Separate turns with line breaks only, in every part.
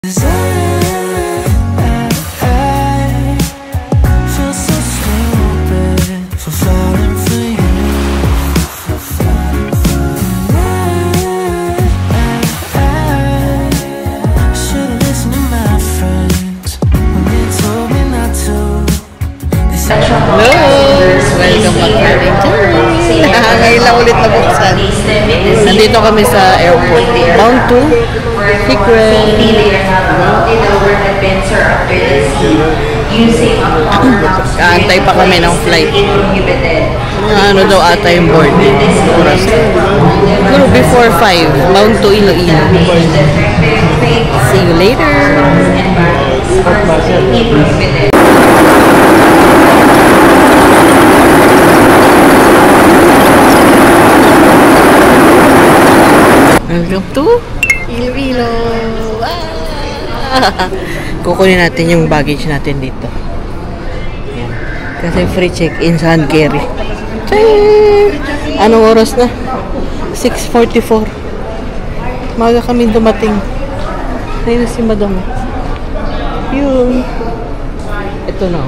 Nandito kami sa airport. Bound to Secret. Kaantay pa kami ng flight. Ano daw ata yung board. Oras. Siguro before 5. Bound to Iloilo. See you later. Welcome to Iloilo. Kukunin natin yung baggage natin dito. Ayan. Kasi free check-in sa hand carry. Anong oras na? 6:44. Maga kami dumating. Ayun na si Madam. Yun. Ito na.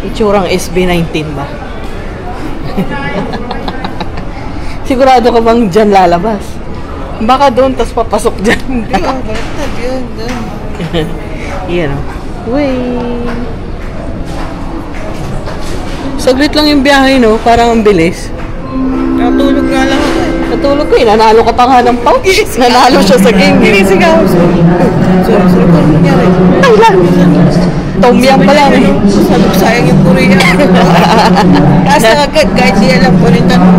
Itsurang SB19 ba? Sigurado ka bang dyan lalabas? Baka doon, tas papasok dyan. Hindi ka, baliktad yun. Yan o. Wait. Saglit lang yung biyahe, no? Parang ang bilis.
Natulog nga lang ako eh.
Natulog ko eh. Nanalo ka pa nga ng pouch. Nanalo siya sa game.
Ginisigaw. Sorry po. Nangyari.
Ay lang. Tom Yum pa lang eh.
Sayang yung Korea. Kasi agad, kahit di alam ko rin tanong.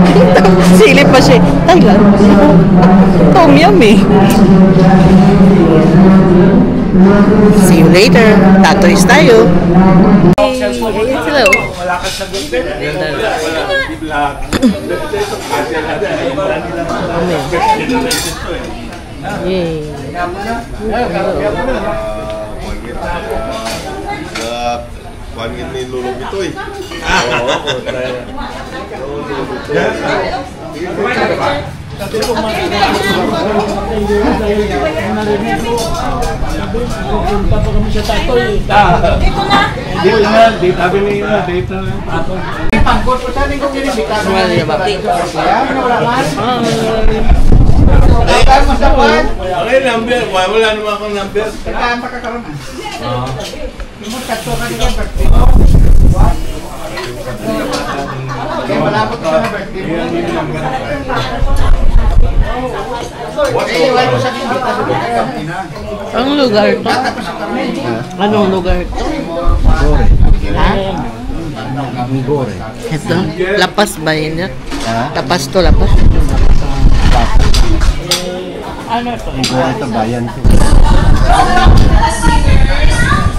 Silip pa siya. Ay lang. Tom Yum eh. See you later. Tatoys tayo. Hey, hello.
Wala ka sa gulpin.
Yay.
Pangin ni Lulog ito eh. Okay, number. Wala naman akong number.
Saan pa kakaroon? Lumot-katso ka nila birthday. Kaya malapot ka na birthday mo. Iiwan mo sa kibita sa
Ang lugar to? Anong lugar to? Ha?
Gore.
Ito? Lapas ba yun? Lapas to, lapas.
Ano to?
Gore ito bayan.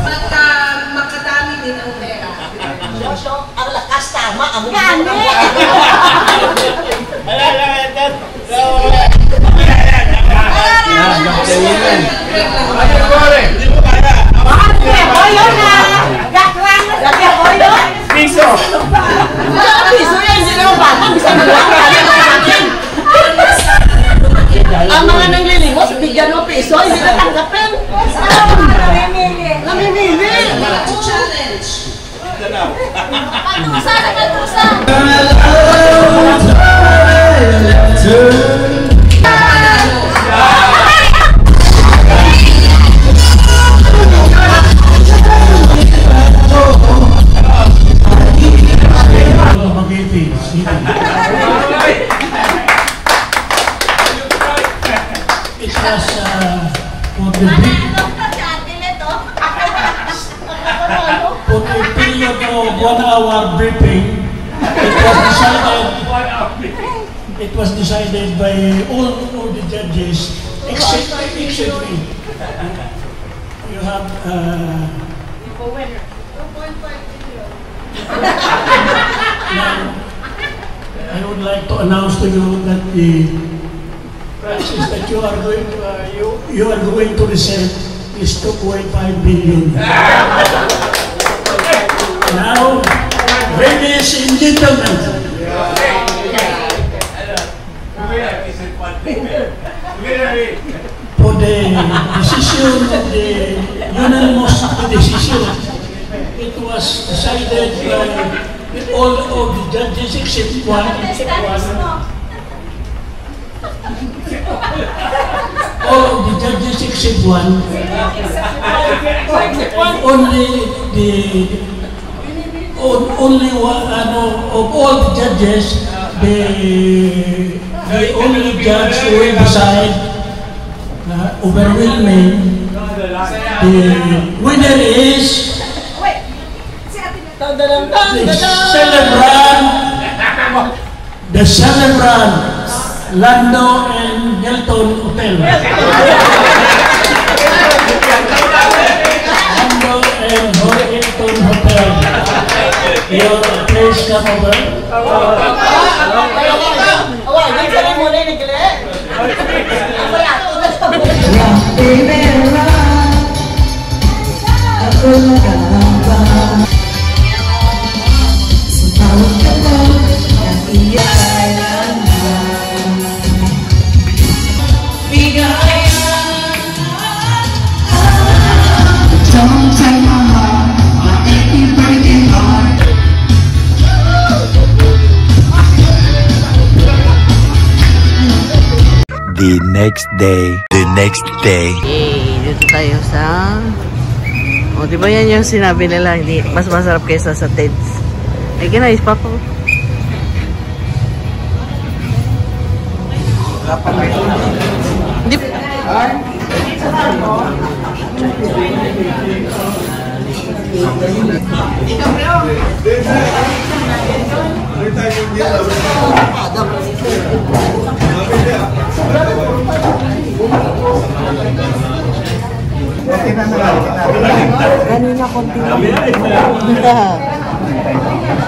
Pagka makadami din ang pera. Ang lakas tama, ang gani!
Piso!
Piso yan, hindi naman bata. Bisa ang mga nanglilimos, bigyan mo piso, hindi natanggapin. Namimili. Challenge. Pagdusa na pagdusa.
For a period of 1 hour briefing, it was decided by all the judges except me. You have now, I would like to announce to you that the prices that you are going to receive is 2.5 billion. Now, ladies and gentlemen, for the decision of the unanimous decision, it was decided by all of the judges except one. All of the judges except one. Only one of all the judges, the only judge who will decide overwhelming. The winner is the celebrant Lando and Hilton Hotel. Lando and Hilton Hotel. Your place come over.
Don't take my heart, my achy breaking heart.
The next day.
Yay! Dito tayo sa... O, di ba yan yung sinabi nila, hindi, mas masarap kaysa sa Ted's. Ay, ginayos pa po. Hindi. Kanina konti lang.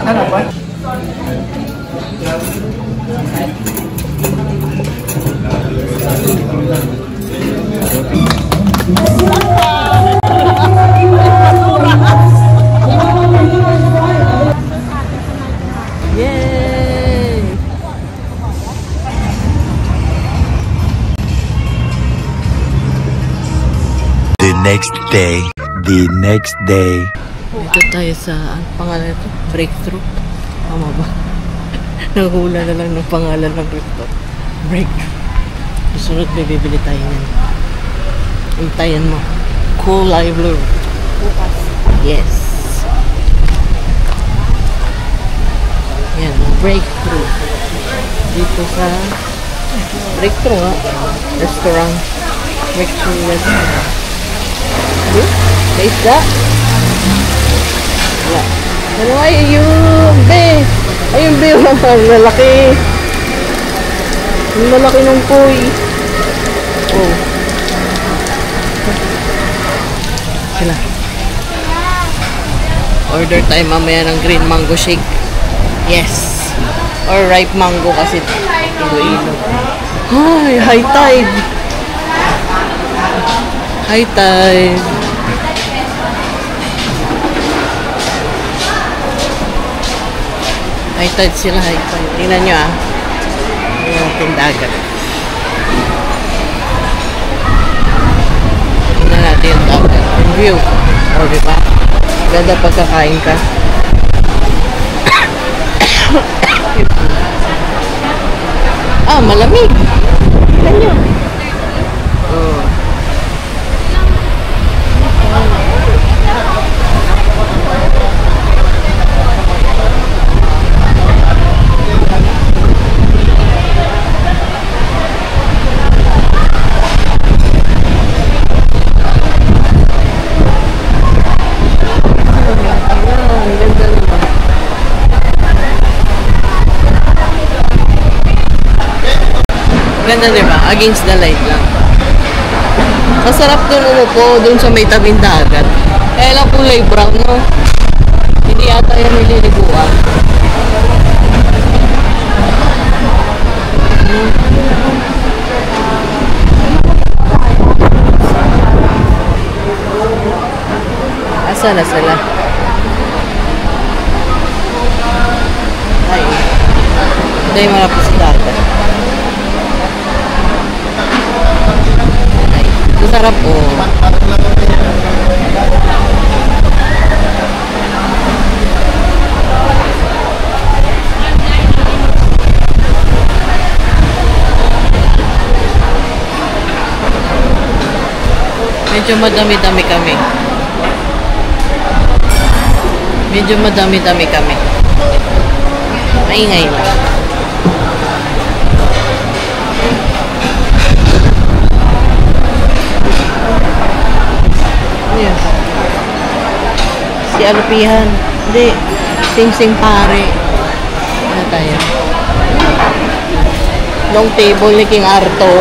Ano ba? Yay!
The next day.
Dito tayo sa, ang pangalan ito? Breakthrough? Tama ba? Nahula na lang ng pangalan ng breakthrough. Breakthrough. Susunod may bibili tayo yan. Hintayan mo. Cool live blue. Yes. Yan, breakthrough. Dito sa breakthrough nga. Restaurant. Breakthrough restaurant. May isda. Wala. Ano ay yung be? Ayun be, ang lalaki. Ang lalaki ng puy. Oh. Sila. Order tayo mamaya ng green mango shake. Yes. Or ripe mango kasi ilo-ilo. Ay, high tide. High tide. High tide sila, high tide. Tingnan nyo ah. Yung tindagan. Tingnan natin yung dagat. Yung view. O, diba? Ganda pagkakain ka. Ah, malamig. Tingnan nyo. Oh. Ganda diba? Against the light lang. Masarap dun umupo, dun sa may tabing dagat. Kaya lang kulay brown, no? Hindi yata yan nililiguan. Asa na sila? Ay. Dahil malapit sa dagat. Ay. Sarap oh. Medyo madami-dami kami. Medyo madami-dami kami. Maingay lang. Yes. Si Alupihan. Hindi. Sing-sing pare. Ano tayo? Long table ni King Arto.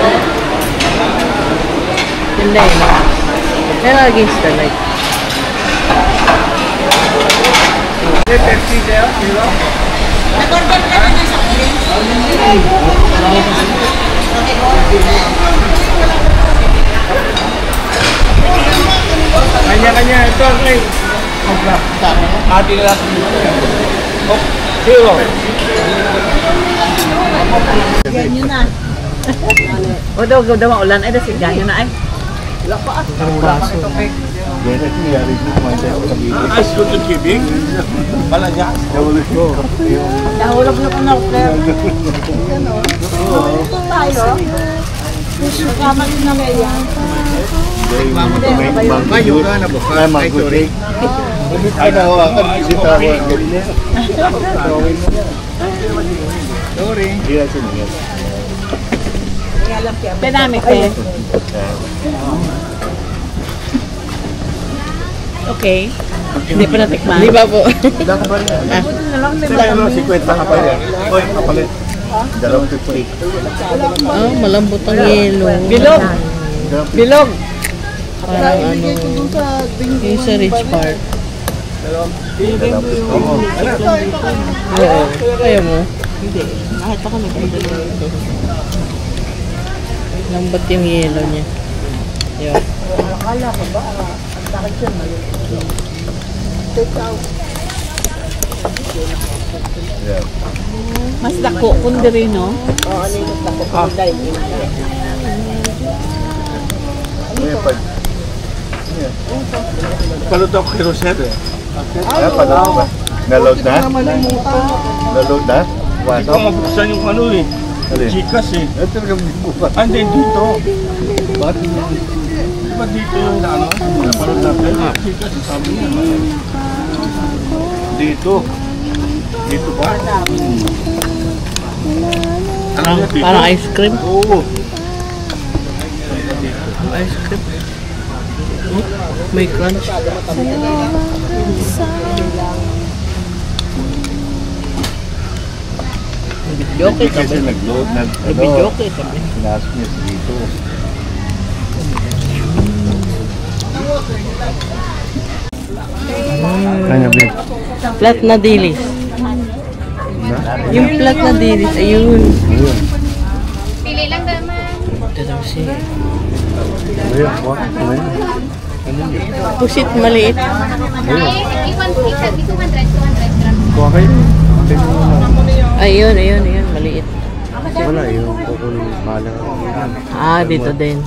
Hindi, no? Pero against the light.
Nag-order ka na ng sakit?
Kanya-kanya. Ito, okay. Ati na lang. Oh, zero.
Ganyan na.
O daw maulan ay dasi ganyo na ay.
Ganyan nangyari sa mga tayo sa bibig.
Ay, sulit kibig. Malagas.
Nahulog na ko na ako. Tayo. Kasama din na ngayon.
Mayo ka na bukas. Ay, mag-break. Ay, nahawakan. Bitawa. Sorry. Hindi na sinigil.
Penami pe. Okay. Hindi pa natikman.
Di ba po?
Sila ka pa rin. Sila ka 50 ka pa rin. Oy, kapalit. Dalawang tutulik.
Ah, malambot ang yelo.
Bilog. Bilog.
Parang ano, yung sa rich part. Oo. Kaya mo? Hindi. Bakit ako nagdadalo ito? Lambot yung yelo niya. Yun.
Mas dako kundi rin no.
Palutok kay Rosette.
Ay, pala ba? Naload na? Naload na?
Ito ang mabuksan yung ano eh. Chikas eh.
Ito talaga bukas.
And then dito.
Bakit
Di ba dito yung ano? Napanood natin. Chikas eh, sabi niya.
dito? Dito ba?
Ano dito?
Parang ice cream.
Oo.
Ice cream. Oh, may crunch. Bidyoke
Kasi
sabi.
nag-load na.
Bidyoke sabi.
Pinasok niya sa dito. Kanya ba?
Flat na dilis. Yung flat na dilis, ayun.
Ayun.
Pili lang naman.
Ito daw siya.
Ayun. Ayun.
Pusit maliit.
Dito 100 grams.
Kuha kayo. Tingnan mo na.
Ayun, ayun, ayun, maliit.
Wala yung kukunin malang.
Ah, dito din.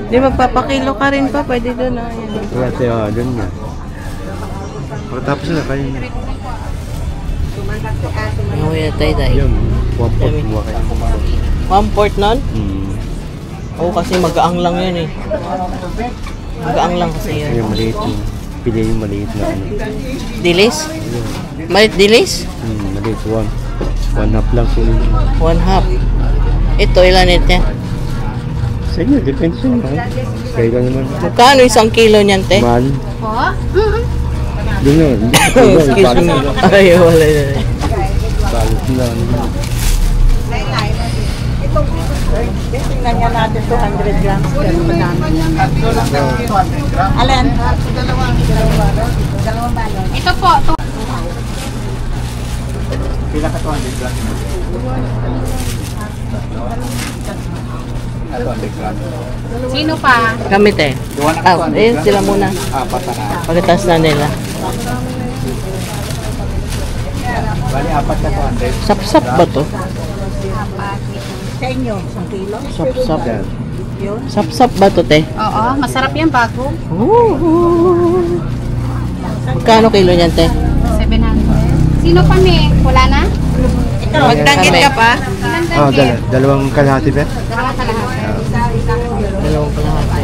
Di magpapakilo ka rin pa, pwede doon. Ah, yan.
Wala tayo, dun nga. Pagkatapos na kayo na.
Ano kaya tayo tayo?
Ayun. Wapot mo kayo.
1/4 nun? Oo, kasi magaang lang yun eh. Magaang lang kasi yun.
Ayun, maliit yung. Pili yung maliit na ano.
Dilis? Maliit dilis?
Maliit. One half lang po yun.
1/2. Ito, ilan niya?
Sa inyo, depende sa inyo. Kayo lang naman.
Magkano 1 kilo niyan, te?
Mahal.
Po?
Doon yun.
Excuse me. Ay, wala na.
Balit nila.
Tingnan niya natin 200 grams. Pero madami. Alin? Dalawang balon.
Ito po.
Pila ka 200 grams? 200 grams.
Sino pa?
Kami, te. Ah, ayun, sila muna.
Apat na.
Pagkatas na nila.
Bali, apat na 200.
Sapsap ba to?
Sa inyo, 1 kilo?
Sapsap.
Yan.
Sap-sap ba to, te?
Oo, masarap yan bago.
Magkano kilo niyan, te?
700. Sino pa, me? Wala na?
Magtangkit ka pa?
Oh, dalawang kalahati ba?
Dalawa sa lahat.
Dalawang kalahati.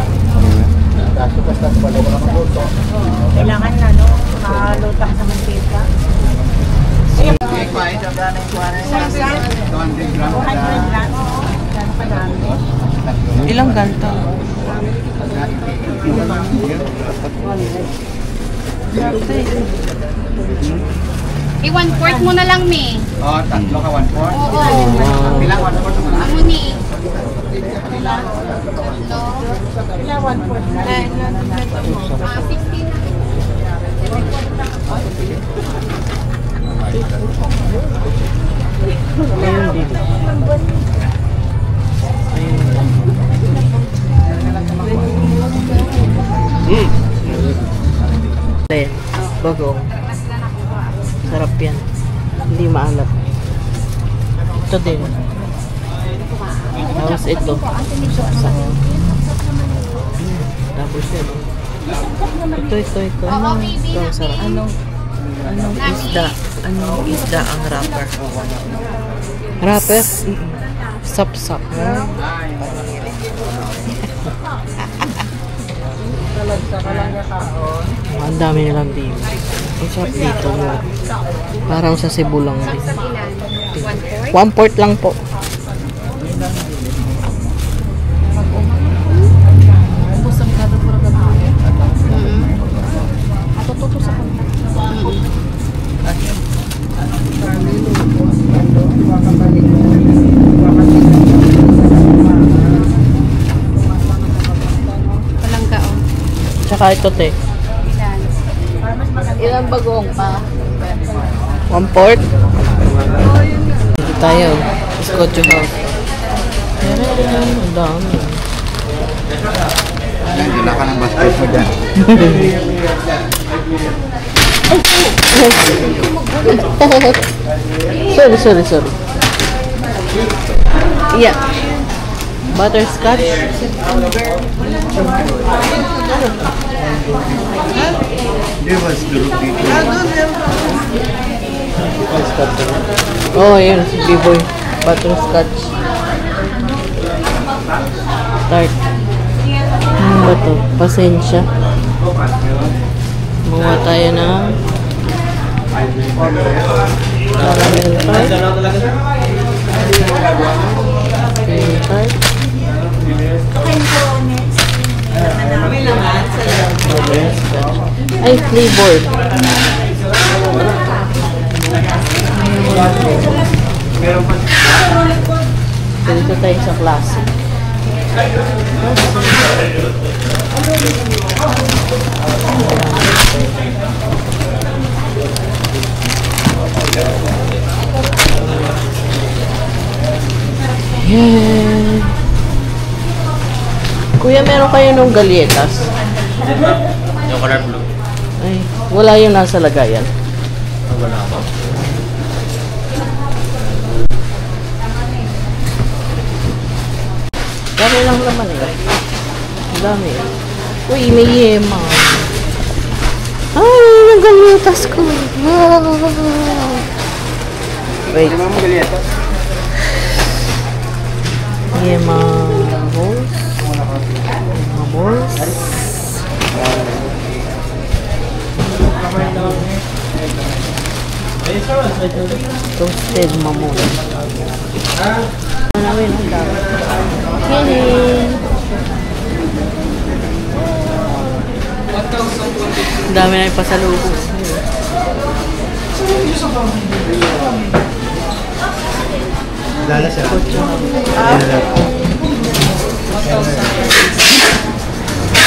Kailangan na, no? Makalutang sa mantika.
Ilang ganto?
I-1/4 mo na lang, me.
Oh, tatlo ka 1/4.
Oo.
Bilang 1/4 naman.
Amo ni.
Ilang 1/4 na?
16 na.
Bagong. Sarap yan. Hindi maalat. Ito din. Tapos ito. Tapos yan. Ito. Ito ang sarap. Anong isda? Anong isda ang wrapper? Wrapper? Sap-sap. Ang dami nilang dito. Ang sarap dito. Parang sa Cebu lang din. 1/4 lang po. Tsaka ito, te.
Ilang bagong pa?
1/4. Dito tayo. Scotch house. Ang dami.
Nandiyan ka ng basket mo dyan.
Sorry. Yeah. Butterscotch.
Di ba siguro dito?
Oh, yun. Si B-boy. Butterscotch. Tart. Ano ba to? Pasensya. Buha tayo ng caramel tart. Cream tart. Ay, flavored. Dito tayo sa classic. Yeah. Kuya, meron kayo nung galletas?
Yung color blue.
Ay, wala yung nasa lagayan.
Wala ba?
Dami lang laman eh. Dami eh. Uy, may yema. Ay, yung galletas ko. Wait.
Di ba mo galietas?
Yema balls. Yema balls. Toasted mamon. Ano namin ang dami. Kidding. Ang dami na yung pasalubong.
Dala siya.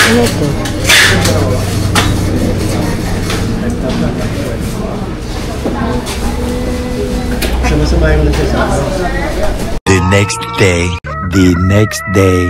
Ano ito?
Sama-samahin mo na siya sa
The next day.